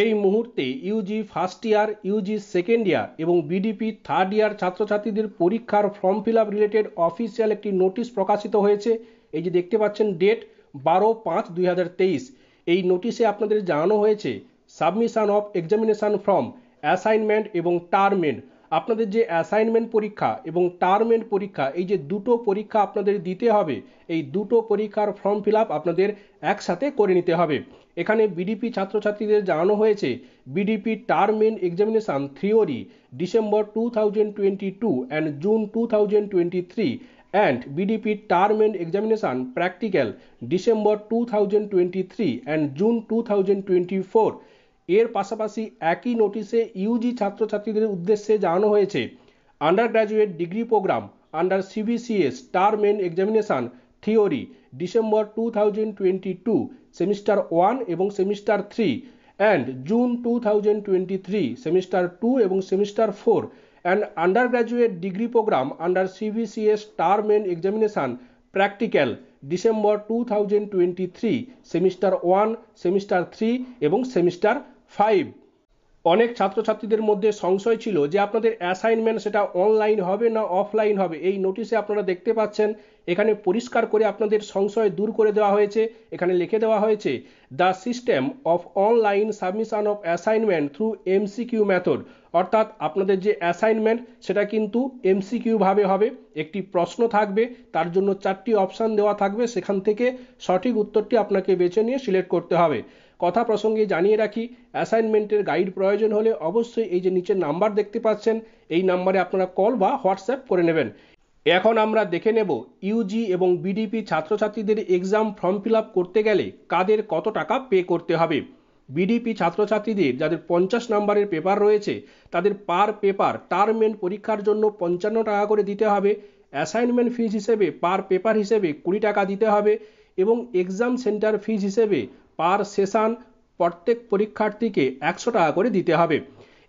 এই মুহূর্তে Yuji first year, Yuji second year এবং বিডিপি থার্ড ইয়ার ছাত্রছাত্রীদের পরীক্ষার form fill up related official একটি নোটিশ প্রকাশিত হয়েছে। এই যে দেখতে পাচ্ছেন ডেট 12/5/2023। এই নোটিশে আপনাদের জানানো হয়েছে submission of examination form, assignment এবং টার্মেন্ট। আপনাদের যে অ্যাসাইনমেন্ট পরীক্ষা এবং টার্মেন্ট পরীক্ষা, এই যে দুটো পরীক্ষা আপনাদের দিতে হবে, এই দুটো পরীক্ষার ফর্ম ফিল আপ আপনাদের একসাথে করে নিতে হবে। এখানে বিডিপি ছাত্রছাত্রীদের জানানো হয়েছে BDP টার্মেন্ট examination theory December 2022 and June 2023 and BDP Term Examination Practical December 2023 and June 2024। এর পাশাপাশি একই নোটিশে ইউজি ছাত্রছাত্রীদের উদ্দেশ্যে জানানো হয়েছে undergraduate degree program under CBCS term end examination theory December 2022 semester 1 এবং সেমিস্টার 3 অ্যান্ড জুন 2023 সেমিস্টার 2 এবং semester 4 and undergraduate degree program under CBCS term and examination practical December 2023 semester 1 semester 3 এবং semester 5। অনেক ছাত্রছাত্রীদের মধ্যে সংশয় ছিল যে আপনাদের অ্যাসাইনমেন্ট সেটা অনলাইন হবে না অফলাইন হবে। এই নোটিশে আপনারা দেখতে পাচ্ছেন এখানে পরিষ্কার করে আপনাদের সংশয় দূর করে দেওয়া হয়েছে। এখানে লিখে দেওয়া হয়েছে the system of online submission of assignment through MCQ method. অর্থাৎ আপনাদের যে অ্যাসাইনমেন্ট সেটা কিন্তু এমসিকিউ ভাবে হবে। একটি প্রশ্ন থাকবে, তার জন্য 4টি অপশান দেওয়া থাকবে, সেখান থেকে সঠিক উত্তরটি আপনাকে বেছে নিয়ে সিলেক্ট করতে হবে। কথা প্রসঙ্গে জানিয়ে রাখি, অ্যাসাইনমেন্টের গাইড প্রয়োজন হলে অবশ্যই এই যে নিচের নাম্বার দেখতে পাচ্ছেন এই নাম্বারে আপনারা কল বা হোয়াটসঅ্যাপ করে নেবেন। এখন আমরা দেখে নেব ইউজি এবং বিডিপি ছাত্রছাত্রীদের এক্সাম ফর্ম ফিল আপ করতে গেলে কাদের কত টাকা পে করতে হবে। বিডিপি ছাত্রছাত্রীদের যাদের 50 নম্বরের পেপার রয়েছে তাদের পার পেপার টার্মেন্ট পরীক্ষার জন্য 55 টাকা করে দিতে হবে। অ্যাসাইনমেন্ট ফিজ হিসেবে পার পেপার হিসেবে 20 টাকা দিতে হবে এবং এক্সাম সেন্টার ফিজ হিসেবে পার সেশন প্রত্যেক পরীক্ষার্থীকে 100 টাকা করে দিতে হবে।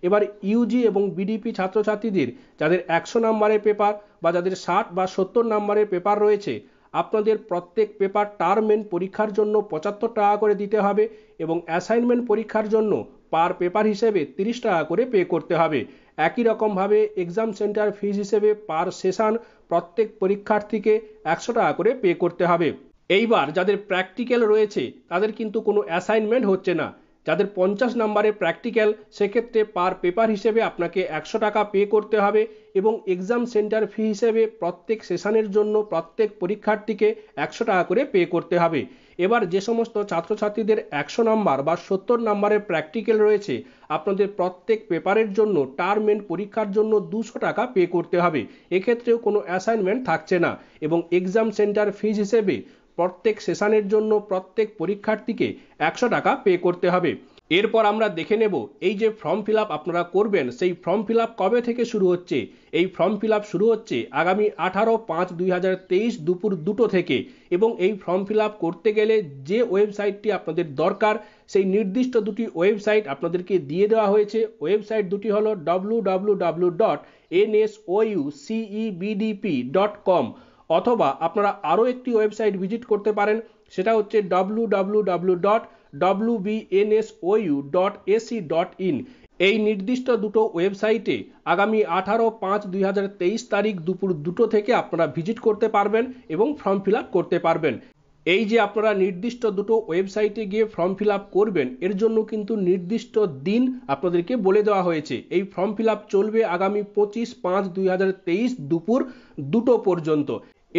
এবার ইউজি এবং বিডিপি ছাত্রছাত্রীদের যাদের 100 নম্বরের পেপার বা যাদের 60 বা 70 নম্বরের পেপার রয়েছে আপনাদের প্রত্যেক পেপার টার্মেন্ট পরীক্ষার জন্য 75 টাকা করে দিতে হবে এবং অ্যাসাইনমেন্ট পরীক্ষার জন্য পার পেপার হিসেবে 30 টাকা করে পে করতে হবে। একই রকমভাবে এক্সাম সেন্টার ফিজ হিসেবে পার সেশন প্রত্যেক পরীক্ষার্থীকে 100 টাকা করে পে করতে হবে। এইবার যাদের প্র্যাকটিক্যাল রয়েছে তাদের কিন্তু কোনো অ্যাসাইনমেন্ট হচ্ছে না। যাদের 50 নম্বরের প্র্যাকটিক্যাল সেক্ষেত্রে পার পেপার হিসেবে আপনাকে 100 টাকা পে করতে হবে এবং এক্সাম সেন্টার ফি হিসেবে প্রত্যেক সেশনের জন্য প্রত্যেক পরীক্ষার্থীকে 100 টাকা করে পে করতে হবে। এবার যে সমস্ত ছাত্রছাত্রীদের 100 নম্বর বা 70 নম্বরের প্র্যাকটিক্যাল রয়েছে আপনাদের প্রত্যেক পেপারের জন্য টার্মেন্ট পরীক্ষার জন্য 200 টাকা পে করতে হবে। এক্ষেত্রেও কোনো অ্যাসাইনমেন্ট থাকছে না এবং এক্সাম সেন্টার ফিজ হিসেবে প্রত্যেক সেশনের জন্য প্রত্যেক পরীক্ষার্থীকে 100 টাকা পে করতে হবে। এরপর আমরা দেখে নেব এই যে ফর্ম ফিল আপ আপনারা করবেন সেই ফর্ম ফিল আপ কবে থেকে শুরু হচ্ছে। এই ফর্ম ফিল আপ শুরু হচ্ছে আগামী 18/5/2023 দুপুর 2টো থেকে এবং এই ফর্ম ফিল আপ করতে গেলে যে ওয়েবসাইটটি আপনাদের দরকার সেই নির্দিষ্ট দুটি ওয়েবসাইট আপনাদেরকে দিয়ে দেওয়া হয়েছে। ওয়েবসাইট দুটি হলো www.nsoucebdp.com অথবা আপনারা আরও একটি ওয়েবসাইট ভিজিট করতে পারেন, সেটা হচ্ছে www.wbnsou.ac.in। এই নির্দিষ্ট দুটো ওয়েবসাইটে আগামী 18/5/2023 তারিখ দুপুর 2টো থেকে আপনারা ভিজিট করতে পারবেন এবং ফর্ম ফিল আপ করতে পারবেন। এই যে আপনারা নির্দিষ্ট দুটো ওয়েবসাইটে গিয়ে ফর্ম ফিল আপ করবেন এর জন্য কিন্তু নির্দিষ্ট দিন আপনাদেরকে বলে দেওয়া হয়েছে। এই ফর্ম ফিল আপ চলবে আগামী 25/5/2023 দুপুর 2টো পর্যন্ত।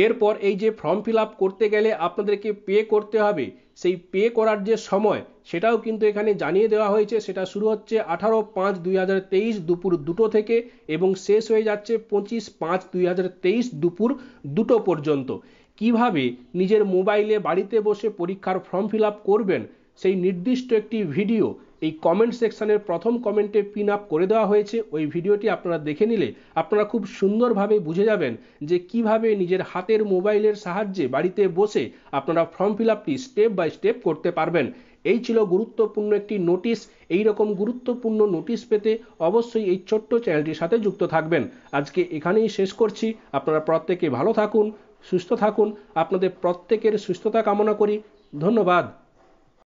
এরপর এই যে ফর্ম ফিল আপ করতে গেলে আপনাদেরকে পে করতে হবে, সেই পে করার যে সময় সেটাও কিন্তু এখানে জানিয়ে দেওয়া হয়েছে। সেটা শুরু হচ্ছে 18/5/2023 দুপুর 2টো থেকে এবং শেষ হয়ে যাচ্ছে 25/5/2023 দুপুর 2টো পর্যন্ত। কিভাবে নিজের মোবাইলে বাড়িতে বসে পরীক্ষার ফর্ম ফিল আপ করবেন সেই নির্দিষ্ট একটি ভিডিও এই কমেন্ট সেকশনের প্রথম কমেন্টে পিন আপ করে দেওয়া হয়েছে। ওই ভিডিওটি আপনারা দেখে নিলে আপনারা খুব সুন্দরভাবে বুঝে যাবেন যে কিভাবে নিজের হাতের মোবাইলের সাহায্যে বাড়িতে বসে আপনারা ফর্ম ফিল আপটি স্টেপ বাই স্টেপ করতে পারবেন। এই ছিল গুরুত্বপূর্ণ একটি নোটিশ। এই রকম গুরুত্বপূর্ণ নোটিশ পেতে অবশ্যই এই ছোট্ট চ্যানেলটির সাথে যুক্ত থাকবেন। আজকে এখানেই শেষ করছি। আপনারা প্রত্যেকে ভালো থাকুন, সুস্থ থাকুন। আপনাদের প্রত্যেকের সুস্থতা কামনা করি। ধন্যবাদ।